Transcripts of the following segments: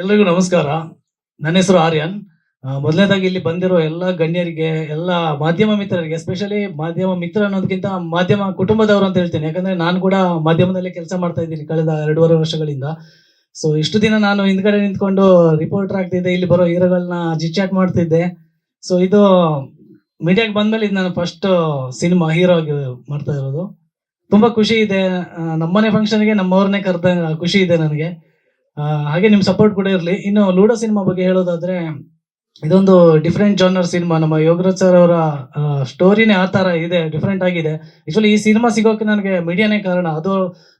ಎಲ್ರಿಗೂ ನಮಸ್ಕಾರ. ನನ್ನ ಹೆಸರು ಆರ್ಯನ್. ಮೊದಲನೇದಾಗಿ ಇಲ್ಲಿ ಬಂದಿರೋ ಎಲ್ಲ ಗಣ್ಯರಿಗೆ, ಎಲ್ಲ ಮಾಧ್ಯಮ ಮಿತ್ರರಿಗೆ, ಎಸ್ಪೆಷಲಿ ಮಾಧ್ಯಮ ಮಿತ್ರ ಅನ್ನೋದಕ್ಕಿಂತ ಮಾಧ್ಯಮ ಕುಟುಂಬದವರು ಅಂತ ಹೇಳ್ತೀನಿ. ಯಾಕಂದ್ರೆ ನಾನು ಕೂಡ ಮಾಧ್ಯಮದಲ್ಲೇ ಕೆಲಸ ಮಾಡ್ತಾ ಇದ್ದೀನಿ ಕಳೆದ 2.5 ವರ್ಷಗಳಿಂದ. ಸೊ ಇಷ್ಟು ದಿನ ನಾನು ಹಿಂದ್ಗಡೆ ನಿಂತ್ಕೊಂಡು ರಿಪೋರ್ಟರ್ ಆಗ್ತಿದ್ದೆ, ಇಲ್ಲಿ ಬರೋ ಹೀರೋಗಳನ್ನ ಜಿಚಾಟ್ ಮಾಡ್ತಿದ್ದೆ. ಸೊ ಇದು ಮೀಡಿಯಾಗೆ ಬಂದ್ಮೇಲೆ ಇದು ನಾನು ಫಸ್ಟ್ ಸಿನಿಮಾ ಹೀರೋ ಆಗಿ ಮಾಡ್ತಾ ಇರೋದು. ತುಂಬಾ ಖುಷಿ ಇದೆ. ನಮ್ಮನೆ ಫಂಕ್ಷನ್ಗೆ ನಮ್ಮವ್ರನ್ನೇ ಕರೆದ ಖುಷಿ ಇದೆ ನನಗೆ. ಹಾಗೆ ನಿಮ್ ಸಪೋರ್ಟ್ ಕೂಡ ಇರಲಿ. ಇನ್ನು ಲೂಡೋ ಸಿನಿಮಾ ಬಗ್ಗೆ ಹೇಳೋದಾದ್ರೆ, ಇದೊಂದು ಡಿಫ್ರೆಂಟ್ ಜಾನರ್ ಸಿನಿಮಾ. ನಮ್ಮ ಯೋಗರಾಜ್ ಸರ್ ಅವರ ಸ್ಟೋರಿನೇ ಆ ತರ ಇದೆ, ಡಿಫ್ರೆಂಟ್ ಆಗಿದೆ. ಆಕ್ಚುಲಿ ಈ ಸಿನಿಮಾ ಸಿಗೋಕೆ ನನಗೆ ಮೀಡಿಯಾನೇ ಕಾರಣ. ಅದು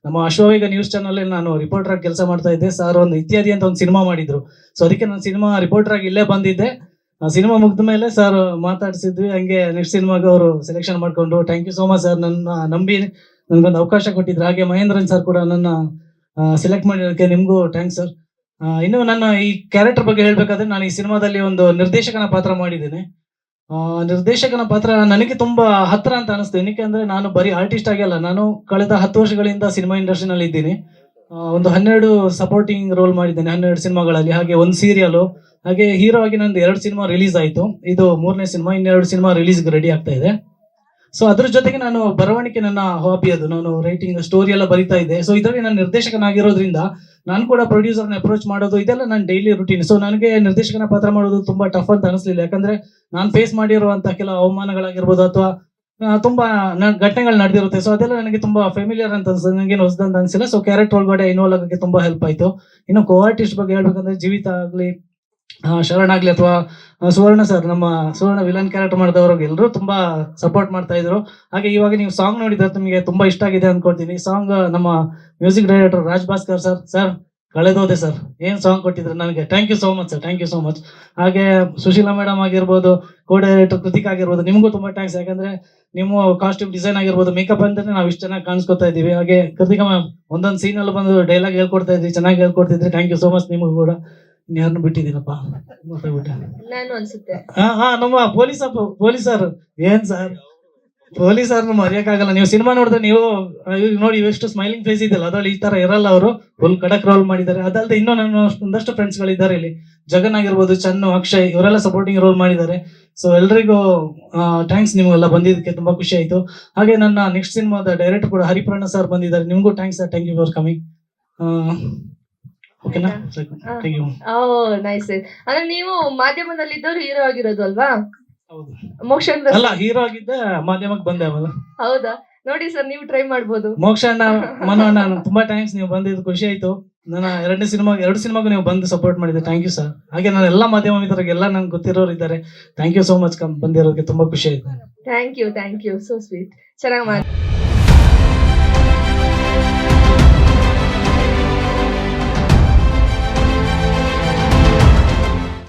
ನಮ್ಮ ಅಶ್ವವೇಗ ನ್ಯೂಸ್ ಚಾನಲ್ ನಾನು ರಿಪೋರ್ಟರ್ ಆಗಿ ಕೆಲಸ ಮಾಡ್ತಾ ಇದ್ದೆ. ಸರ್ ಒಂದು ಇತ್ಯಾದಿ ಅಂತ ಒಂದು ಸಿನಿಮಾ ಮಾಡಿದ್ರು. ಸೊ ಅದಕ್ಕೆ ನಾನು ಸಿನಿಮಾ ರಿಪೋರ್ಟರ್ ಆಗಿ ಇಲ್ಲೇ ಬಂದಿದ್ದೆ. ಸಿನಿಮಾ ಮುಗಿದ ಮೇಲೆ ಸರ್ ಮಾತಾಡ್ಸಿದ್ವಿ. ಹಂಗೆ ನೆಕ್ಸ್ಟ್ ಸಿನಿಮಾಗೆ ಅವರು ಸೆಲೆಕ್ಷನ್ ಮಾಡ್ಕೊಂಡ್ರು. Thank you so much sir, ನನ್ನ ನಂಬಿ ನನ್ಗೊಂದು ಅವಕಾಶ ಕೊಟ್ಟಿದ್ರು. ಹಾಗೆ ಮಹೇಂದ್ರನ್ ಸರ್ ಕೂಡ ನನ್ನ ಸೆಲೆಕ್ಟ್ ಮಾಡಿರೋದಕ್ಕೆ ನಿಮ್ಗೂ ಥ್ಯಾಂಕ್ಸ್ ಸರ್. ಇನ್ನು ನನ್ನ ಈ ಕ್ಯಾರೆಕ್ಟರ್ ಬಗ್ಗೆ ಹೇಳ್ಬೇಕಾದ್ರೆ, ನಾನು ಈ ಸಿನಿಮಾದಲ್ಲಿ ಒಂದು ನಿರ್ದೇಶಕನ ಪಾತ್ರ ಮಾಡಿದ್ದೇನೆ. ನಿರ್ದೇಶಕನ ಪಾತ್ರ ನನಗೆ ತುಂಬಾ ಹತ್ರ ಅಂತ ಅನಿಸ್ತು. ಏನಕ್ಕೆ ಅಂದ್ರೆ, ನಾನು ಬರೀ ಆರ್ಟಿಸ್ಟ್ ಆಗಿ ಅಲ್ಲ, ನಾನು ಕಳೆದ 10 ವರ್ಷಗಳಿಂದ ಸಿನಿಮಾ ಇಂಡಸ್ಟ್ರಿನಲ್ಲಿ ಇದ್ದೀನಿ. ಒಂದು 12 ಸಪೋರ್ಟಿಂಗ್ ರೋಲ್ ಮಾಡಿದ್ದೇನೆ 12 ಸಿನಿಮಾಗಳಲ್ಲಿ. ಹಾಗೆ ಒಂದು ಸೀರಿಯಲ್, ಹಾಗೆ ಹೀರೋ ಆಗಿ ನಂದು 2 ಸಿನಿಮಾ ರಿಲೀಸ್ ಆಯ್ತು. ಇದು 3ನೇ ಸಿನಿಮಾ. ಇನ್ನೆರಡು ಸಿನಿಮಾ ರಿಲೀಸ್ಗೆ ರೆಡಿ ಆಗ್ತಾ ಇದೆ. ಸೊ ಅದ್ರ ಜೊತೆಗೆ ನಾನು ಬರವಣಿಗೆ ನನ್ನ ಹಾಬಿ, ಅದು ನಾನು ರೈಟಿಂಗ್ ಸ್ಟೋರಿ ಎಲ್ಲ ಬರಿತಾ ಇದ್ದೆ. ಸೊ ಇದರಲ್ಲಿ ನಾನು ನಿರ್ದೇಶಕನಾಗಿರೋದ್ರಿಂದ ನಾನು ಕೂಡ ಪ್ರೊಡ್ಯೂಸರ್ನ ಅಪ್ರೋಚ್ ಮಾಡೋದು ಇದೆಲ್ಲ ನನ್ನ ಡೈಲಿ ರುಟೀನ್. ಸೊ ನನಗೆ ನಿರ್ದೇಶಕನ ಪಾತ್ರ ಮಾಡೋದು ತುಂಬಾ ಟಫ್ ಅಂತ ಅನಿಸ್ಲಿಲ್ಲ. ಯಾಕಂದ್ರೆ ನಾನು ಫೇಸ್ ಮಾಡಿರುವಂತಹ ಕೆಲವು ಅವಮಾನಗಳಾಗಿರ್ಬೋದು, ಅಥವಾ ತುಂಬಾ ಘಟನೆಗಳು ನಡೆದಿರುತ್ತೆ. ಸೊ ಅದೆಲ್ಲ ನನಗೆ ತುಂಬಾ ಫೆಮಿಲಿಯರ್ ಅಂತ ಅನ್ಸುತ್ತೆ, ನನಗೇನು ಹೊಸದಂತ ಅನ್ಸಿಲ್ಲ. ಸೊ ಕ್ಯಾರೆಕ್ಟರ್ ಒಳಗಡೆ ಇನ್ವಾಲ್ವ್ ಆಗೋಕ್ಕೆ ತುಂಬಾ ಹೆಲ್ಪ್ ಆಯ್ತು. ಇನ್ನು ಕೋ ಆರ್ಟಿಸ್ಟ್ ಬಗ್ಗೆ ಹೇಳ್ಬೇಕಂದ್ರೆ, ಜೀವಿತ ಆಗ್ಲಿ, ಶರಣ್ ಆಗ್ಲಿ, ಅಥವಾ ಸುವರ್ಣ ಸರ್, ನಮ್ಮ ಸುವರ್ಣ ವಿಲನ್ ಕ್ಯಾರೆಕ್ಟರ್ ಮಾಡಿದವ್ರಿಗೆ ಎಲ್ಲರೂ ತುಂಬಾ ಸಪೋರ್ಟ್ ಮಾಡ್ತಾ ಇದ್ರು. ಹಾಗೆ ಇವಾಗ ನೀವು ಸಾಂಗ್ ನೋಡಿದ್ರೆ ನಿಮಗೆ ತುಂಬಾ ಇಷ್ಟ ಆಗಿದೆ ಅನ್ಕೊಳ್ತೀನಿ. ಸಾಂಗ್ ನಮ್ಮ music director Raj Bhaskar sir ಕಳೆದೋದೆ ಸರ್, ಏನ್ ಸಾಂಗ್ ಕೊಟ್ಟಿದ್ರು ನನಗೆ. Thank you so much sir, thank you so much. ಹಾಗೆ ಸುಶೀಲಾ ಮೇಡಮ್ ಆಗಿರ್ಬೋದು, ಕೋ ಡೈರೆಕ್ಟರ್ ಕೃತಿಕ್ ಆಗಿರ್ಬೋದು, ನಿಮಗೂ ತುಂಬಾ ಥ್ಯಾಂಕ್ಸ್. ಯಾಕಂದ್ರೆ ನಿಮ್ಮ ಕಾಸ್ಟ್ಯೂಮ್ ಡಿಸೈನ್ ಆಗಿರ್ಬೋದು, ಮೇಕಪ್ ಅಂದ್ರೆ ನಾವು ಇಷ್ಟು ಚೆನ್ನಾಗಿ ಕಾಣಿಸ್ಕೊತಾ ಇದೀವಿ. ಹಾಗೆ ಕೃತಿಕಾ ಮ್ಯಾಮ್ ಒಂದೊಂದು ಸೀನ್ ಅಲ್ಲಿ ಬಂದು ಡೈಲಾಗ್ ಹೇಳ್ಕೊಡ್ತಾ ಇದ್ರಿ, ಚೆನ್ನಾಗಿ ಹೇಳ್ಕೊಡ್ತಿದ್ರಿ. ಥ್ಯಾಂಕ್ ಯು ಸೋ ಮಚ್ ನಿಮಗೂ ಕೂಡ. ಯಾರನ್ನು ಬಿಟ್ಟಿದ್ದೀನಪ್ಪ ನಾನು ಅನ್ಸುತ್ತೆ. ನಮ್ಮ ಪೊಲೀಸರು ಏನ್ ಸರ್, ಪೊಲೀಸರ್ನ ಮರೆಯಕ್ಕಾಗಲ್ಲ. ನೀವು ಸಿನಿಮಾ ನೋಡಿದ್ರೆ ನೀವು ನೋಡಿ ಎಷ್ಟು ಸ್ಮೈಲಿಂಗ್ ಫೇಸ್ ಇದೆಯಲ್ಲ, ಅದ್ರಲ್ಲಿ ಈ ತರ ಇರಲ್ಲ. ಅವರು ಫುಲ್ ಕಡಕ್ ರೋಲ್ ಮಾಡಿದ್ದಾರೆ. ಅದಲ್ಲದೆ ಇನ್ನೂ ನನ್ನ ಒಂದಷ್ಟು ಫ್ರೆಂಡ್ಸ್ ಗಳಿದ್ದಾರೆ ಇಲ್ಲಿ, ಜಗನ್ ಆಗಿರ್ಬೋದು, ಚನ್ನು, ಅಕ್ಷಯ್, ಇವರೆಲ್ಲ ಸಪೋರ್ಟಿಂಗ್ ರೋಲ್ ಮಾಡಿದ್ದಾರೆ. ಸೊ ಎಲ್ರಿಗೂ ಥ್ಯಾಂಕ್ಸ್, ನಿಮ್ಗೆಲ್ಲ ಬಂದಿದ್ದಕ್ಕೆ ತುಂಬಾ ಖುಷಿ ಆಯ್ತು. ಹಾಗೆ ನನ್ನ ನೆಕ್ಸ್ಟ್ ಸಿನಿಮಾದ ಡೈರೆಕ್ಟರ್ ಕೂಡ ಹರಿಪ್ರಣ ಸರ್ ಬಂದಿದ್ದಾರೆ. ನಿಮ್ಗೂ thanks sir, thank you for coming. ಓಕೆನಾ? Thank you. ನೈಸ್. ಅಂದ್ರೆ ನೀವು ಮಾಧ್ಯಮದಲ್ಲಿ ಇದ್ದವ್ರು ಹೀರೋ ಆಗಿರೋದು ಅಲ್ವಾ? ಹೌದು. ಮೋಕ್ಷನ್ ಅಲ್ಲ, ಹೀರೋ ಆಗಿದ್ದೆ, ಮಾಧ್ಯಮಕ್ಕೆ ಬಂದೆ ಆಮೇಲೆ. ಹೌದಾ? ನೋಡಿ ಸರ್, ನೀವು ಟ್ರೈ ಮಾಡ್ಬೋದು. ಮೋಕ್ಷ ಅಣ್ಣ, ಮನು ಅಣ್ಣ, ತುಂಬಾ ಥ್ಯಾಂಕ್ಸ್, ನೀವು ಬಂದಿದ್ದು ಖುಷಿ ಆಯ್ತು. ನನ್ನ 2 ಸಿನಿಮಾಗೂ ನೀವು ಬಂದು ಸಪೋರ್ಟ್ ಮಾಡಿದ್ರೆ ಥ್ಯಾಂಕ್ ಯು ಸರ್. ಹಾಗೆ ನಾನು ಎಲ್ಲ ಮಾಧ್ಯಮ ಮಿತ್ರರಿಗೆ, ಎಲ್ಲ ನಂಗೆ ಗೊತ್ತಿರೋರು ಇದ್ದಾರೆ, ಥ್ಯಾಂಕ್ ಯು ಸೋ ಮಚ್ ಬಂದಿರೋದಕ್ಕೆ ತುಂಬಾ ಖುಷಿ ಆಯ್ತು. Thank you so sweet. ಚೆನ್ನಾಗಿ ಮಾಡಿ.